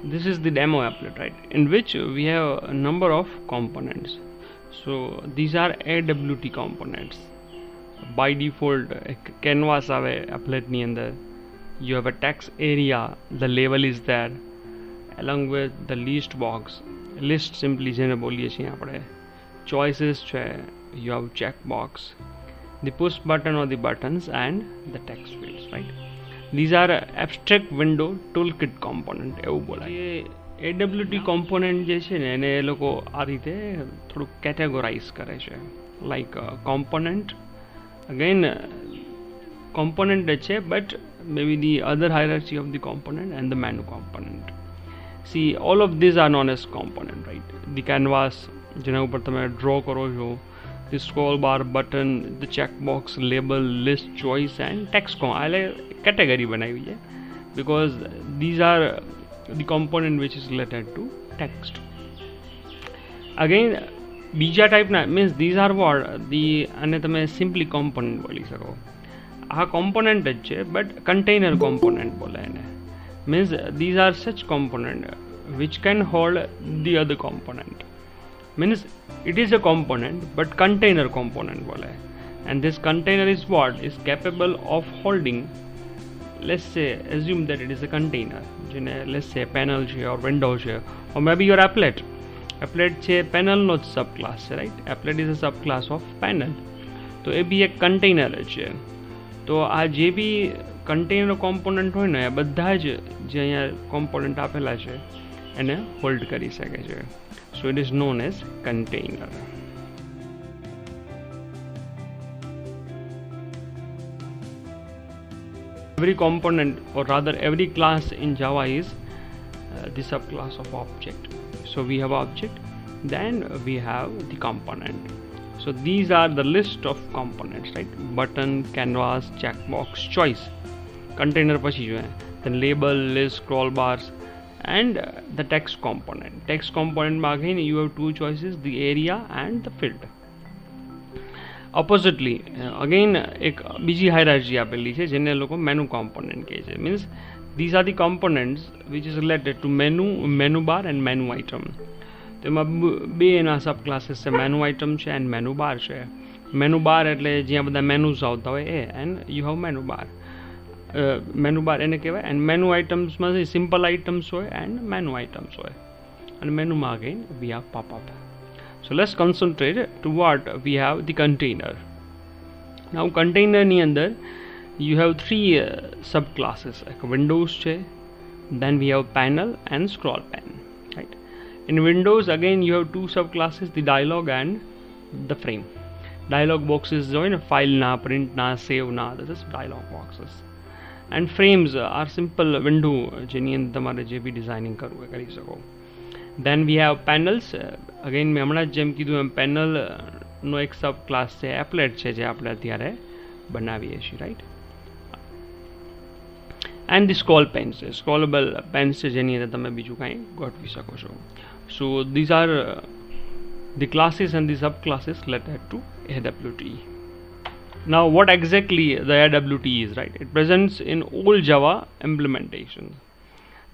this is the demo applet, right, in which we have a number of components. So these are AWT components. By default canvas ave applet ni andar. You have a text area, the label is there, along with the list box. List simply jene boliye chiye apne. Choices છે, you have checkbox, the push button or the buttons, and the text fields, right? These are abstract window toolkit component એવું બોલાય. એ AWT component જે છે ને એને એ લોકો આ રીતે થોડું કેટેગોરાઇઝ કરે છે. લાઈક component, again component છે, but maybe the other hierarchy of the component and the menu component. See, all of these are known as component, right? The canvas જેના ઉપર તમે ડ્રો કરો છો, the scroll bar, button, the checkbox, label, list, choice and text આ category બનાવી છે because these are the component which is related to text. Again બીજા ટાઈપના means these are what the અને તમે simply component બોલી શકો. આ component જ છે but container component બોલે એને. Means these are such component which can hold the other component. Means it is a component but container component बोले. And this container is what is capable of holding, let's say assume that it is a container જેને let's say panel છે or window છે or maybe your applet છે panel નો જ subclass છે, right? Applet is a subclass of panel. તો એ બી એક container છે. તો આ જે બી container component હોય ને એ બધા જ જે અહીંયા component આપેલા છે એને હોલ્ડ કરી શકે છે. So it is known as container. Every component or rather every class in Java is the subclass of object. So we have object, then we have the component. So these are the list of components, right? Button, canvas, checkbox, choice, container પછી જો then label, list, scroll bars and the text component. Text component માં again you have two choices, the area and the field. Oppositely again એક બીજી hierarchy આપેલી છે જેને લોકો menu component કહે છે. Means these are the components which is related to menu bar and menu item. તેમાં બે એના સબ ક્લાસીસ છે, menu item છે and menu bar છે. Menu bar એટલે જ્યાં બધા menus આવતા હોય એ and you have menu bar. Menu bar એને કહેવાય and menu items માં simple items હોય and menu items હોય and menu માં again we have pop-up. So let's concentrate to what we have the container. Now container ની અંદર you have three subclasses like windows છે, then we have panel and scroll pane, right? In windows again you have two subclasses, the dialog and the frame. Dialog boxes join file na, print na, save na, that is dialog boxes. And frames are simple window જેની અંદર તમારે જે બી designing કરવું એ કરી શકો. Then we have panels. Again મેં હમણાં જેમ કીધું એમ panel નો એક સબ ક્લાસ છે applet છે જે આપણે અત્યારે બનાવીએ છીએ, right? And the scroll pens છે, scrollable pens છે જેની અંદર તમે બીજું કાંઈ ગોઠવી શકો છો. So these are the classes and the subclasses related to AWT. Now what exactly the AWT is, right? It presents in all Java implementations,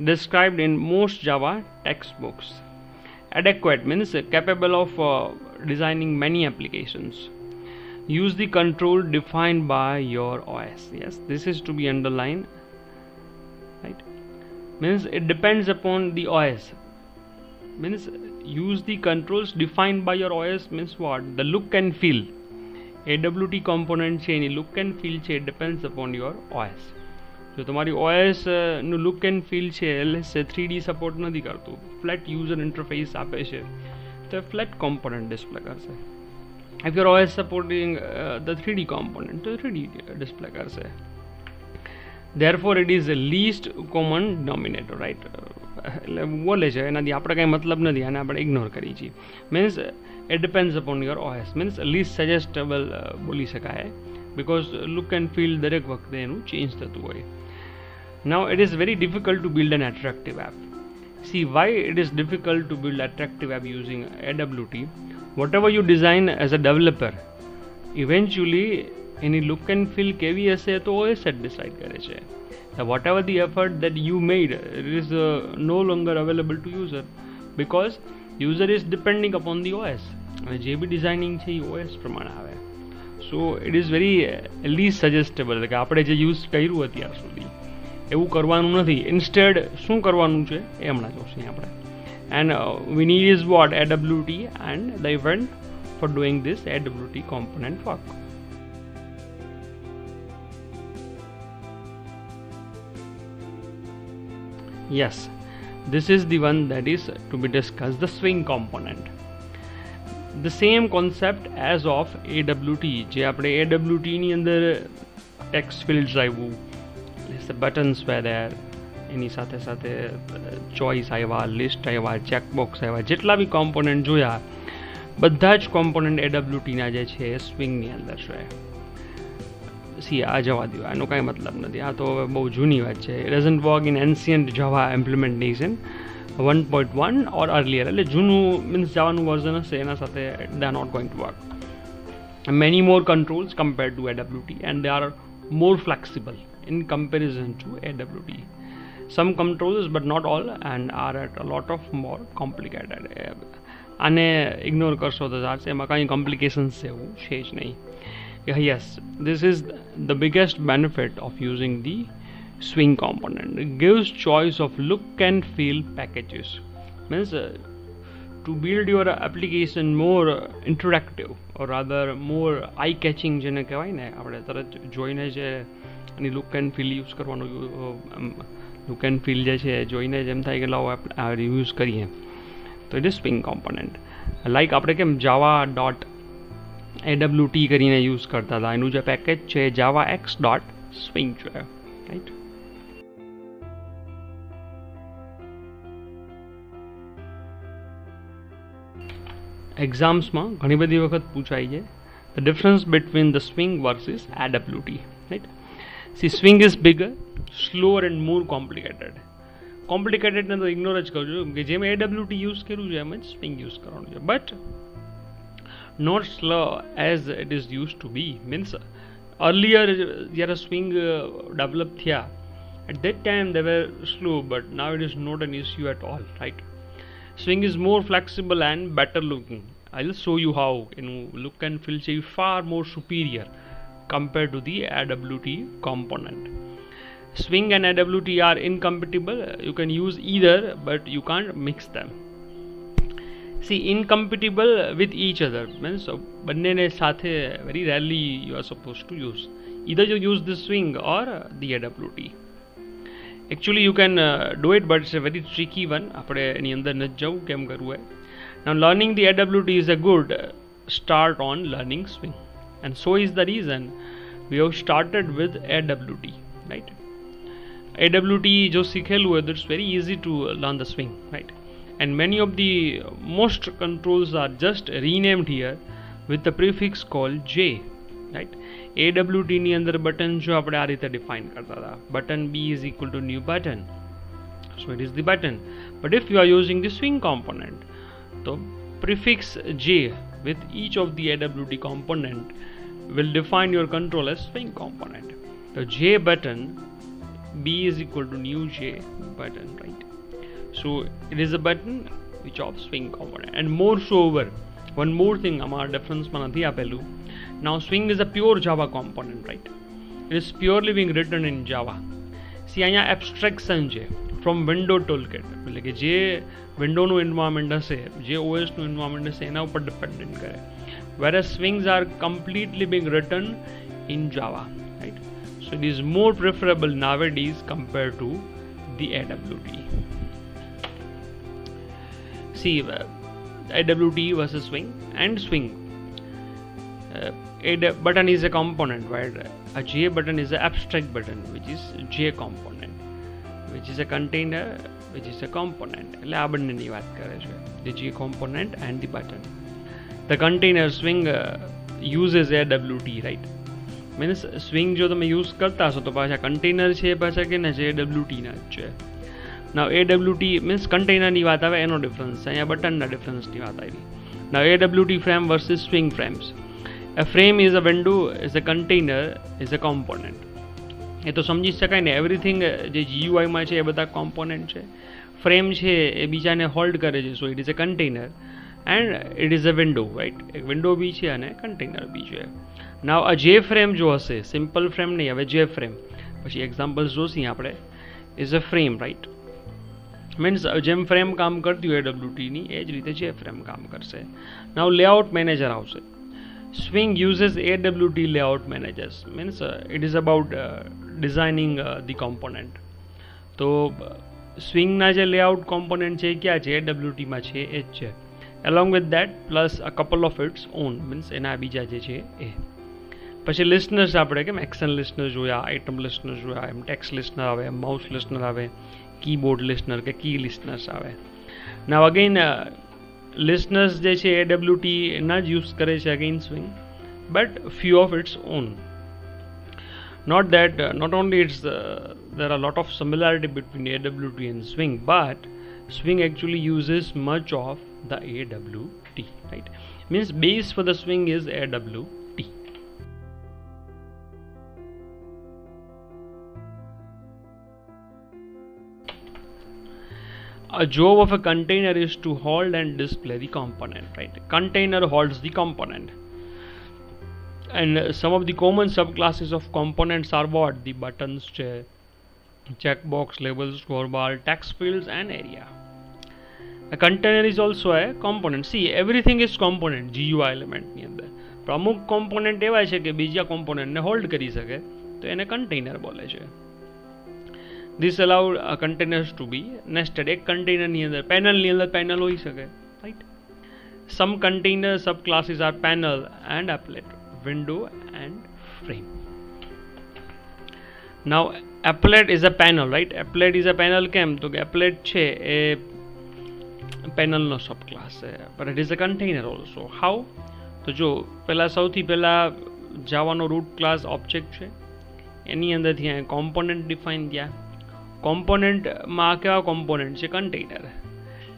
described in most Java textbooks. Adequate means capable of designing many applications. Use the control defined by your OS. Yes, this is to be underlined, right? Means it depends upon the OS. Means use the controls defined by your OS means what? The look and feel. AWT component છે એની look and feel છે, it depends upon your OS. જો તમારી OS નું look and feel છે let's say 3D support નથી કરતું, flat user interface આપે છે તો flat component display કરશે. If your OS supporting the 3D component તો 3D display કરશે. Therefore it is the least common denominator, right? એટલે બોલે છે એનાથી આપણે કાંઈ મતલબ નથી, આને આપણે ઇગ્નોર કરી છીએ. Means it depends upon your OS, means least suggestible બોલી શકાય because look and feel દરેક વખતે એનું ચેન્જ થતું હોય. Now it is very difficult to build an attractive app. See why it is difficult to build attractive app using AWT. Whatever you design as a developer, eventually any look and feel કેવી હશે તો OS જ decide કરે છે. that whatever the effort that you made, it is no longer available to user, because user is depending upon the OS. અને જે બી designing છે એ OS પ્રમાણે આવે. So it is very least suggestable કે આપણે જે યુઝ કર્યું અત્યાર સુધી એવું કરવાનું નથી. ઇન્સ્ટેડ શું કરવાનું છે એ હમણાં જોશું આપણે. And we need is what AWT and the event for doing this AWT component work. Yes, this is the one that is to be discussed, the swing component. The same concept as of AWT. જે આપણે AWT ની અંદર text fields આવ્યું, the buttons were there, એની સાથે સાથે choice આવ્યા, list આવ્યા, checkbox આવ્યા, જેટલા બી component જોયા બધા જ component AWT ના જે છે એ swing ની અંદર છે. સી આ જવા દો, આનો કાંઈ મતલબ નથી, આ તો બહુ જૂની વાત છે. It doesn't work in ancient Java implementation 1.1 or earlier. એટલે જૂનું મીન્સ જાવાનું વર્ઝન હશે એના સાથે they are not going to work. Many more controls compared to AWT, and they are more flexible in comparison to AWT. Some controls but not all, and are at a lot of more complicated. આને ignore કરશો તો ચાલશે, એમાં કાંઈ complications છે એવું છે જ નહીં. Yes, this is the biggest benefit of using the swing component. It gives choice of look and feel packages. Means to build your application more interactive, or rather more eye-catching જેને કહેવાય ને, આપણે તરત જોઈને જે એની લુક એન્ડ ફીલ યુઝ કરવાનું, look and feel જે છે જોઈને જ એમ થાય કે લાવો આપણે યુઝ કરીએ, તો it is swing component. Like આપણે કેમ java.awt કરીને યુઝ કરતા હતા, એનું જે પેકેજ છે javax.swing છે, રાઈટ. એક્ઝામ્સમાં ઘણી બધી વખત પૂછાય છે the difference between the swing versus AWT, right? See, swing is bigger, slower and more complicated. Complicated ને તો ઇગ્નોર જ કરજો, કે જેમ AWT યુઝ કર્યું છે એમ જ swing યુઝ કરવાનું છે, but not slow as it is used to be. Means earlier જ્યારે swing develop થયા, at that time they were slow, but now it is not an issue at all, right? Swing is more flexible and better looking. I'll show you how. Look and feel is far more superior compared to the AWT component. Swing and AWT are incompatible. You can use either, but you can't mix them. See, incompatible with each other means બંનેને સાથે very rarely you are supposed to use. Either you use the swing or the AWT. Actually you can do it, but it's a very tricky one. આપણે એની અંદર ન જવું કેમ કરવું હોય. Now learning the AWT is a good start on learning swing, and so is the reason we have started with AWT, right? AWT जो सीखेलू है, it's very easy to learn the swing, right? And many of the most controls are just renamed here with the prefix called J, right? AWT ની અંદર button જો આપણે આ રીતે define કરતા હતા, button B is equal to new button, so it is the button. But if you are using the swing component, so prefix J with each of the AWT component will define your control as swing component. The J button, B is equal to new J button, right? So it is a button which of swing component. And more so over, one more thing amar difference માં નથી આપેલું. Now swing is a pure Java component, right? It is purely being written in Java. See, અહીંયા abstraction છે from window toolkit, એટલે કે જે વિન્ડોનું environment હશે, જે OSનું એન્વાયરમેન્ટ હશે એના ઉપર ડિપેન્ડન્ટ કરે. Whereas swings are completely being written in Java, right? So it is more preferable nowadays compared to the AWT. See, AWT versus swing and swing. Button is a component, right? A J button is an abstract button, which is J component, which is a container, which is a component. એટલે આ બંનેની વાત કરે છે, the J component and the button. The container swing uses AWT, right? Means swing જો તમે use કરતા હશો તો પાછા container છે પાછા કે ને જે AWT ના જ છે. Now AWT means container ની વાત આવે એનો ડિફરન્સ છે, અહીંયા બટન ના ડિફરન્સ ની વાત આવી. Now AWT frame versus swing frames. A frame is a window, is a container, is a component. એ તો સમજી શકાય ને. એવરીથિંગ જે GUI માં છે એ બધા કોમ્પોનન્ટ છે. ફ્રેમ છે એ બીજાને હોલ્ડ કરે છે, સો it is a container and it is a window, right. એક વિન્ડો બી છે અને કન્ટેનર બી છે. નાવ આ જે ફ્રેમ જો હશે, સિમ્પલ ફ્રેમ નહીં, હવે જે ફ્રેમ પછી એક્ઝામ્પલ્સ જોશી આપણે, is a frame, right. Means જેમ ફ્રેમ કામ કરતી હોય AWT ની એ જ રીતે જે ફ્રેમ કામ કરશે. નાવ લેઆઉટ મેનેજર આવશે. Swing uses AWT layout managers. Means it is about designing the component. તો સ્વિંગના જે લેઆઉટ કોમ્પોનન્ટ છે એ ક્યાં છે? AWT માં છે એ જ છે. Along with that plus a couple of its own, means એના બીજા જે છે એ. પછી લિસ્ટનર્સ આપણે કેમ એક્શન લિસ્ટનર જોયા, આઇટમ લિસ્ટનર જોયા, એમ ટેક્સ્ટ લિસ્ટનર આવે, માઉસ લિસ્ટનર આવે, કીબોર્ડ લિસ્ટનર કે કી લિસ્ટનર્સ આવે. નાવ અગેન listeners જે છે AWT ના જ યુઝ કરે છે again swing, but few of its own. Not that not only it's there are a lot of similarity between AWT and Swing, but Swing actually uses much of the AWT, right? Means base for the Swing is AWT. A job of a container is to hold and display the component, right? Container holds the component, and some of the common subclasses of components are what? The buttons, checkbox, labels, scroll bar, text fields, and area. A container is also a component. See, everything is component GUI element ની અંદર. પણ અમુક component એવા છે કે બીજા કોમ્પોનન્ટને hold કરી શકે, તો એને કન્ટેનર બોલે છે. This allowed containers to be nested. એક કન્ટેનરની અંદર પેનલની અંદર પેનલ હોઈ શકે, right? Some container subclasses are panel and applet, window and frame. Now applet is a panel, right? Applet is a panel કેમ? તો કે applet છે એ પેનલનો સબક્લાસ છે, but it is a container also. How? તો જો પહેલા સૌથી પહેલા જાવાનો રૂટ ક્લાસ ઓબ્જેક્ટ છે, એની અંદરથી કોમ્પોનન્ટ ડિફાઇન થયા. કોમ્પોનન્ટમાં આ કેવા કોમ્પોનન્ટ છે? કન્ટેનર.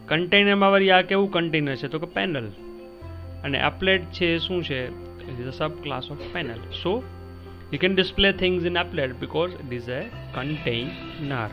કન્ટેનરમાં વળી આ કેવું કન્ટેનર છે? તો કે પેનલ. અને એપ્લેટ છે શું છે? It is a sub class of panel. So you can display things in applet because it is a container.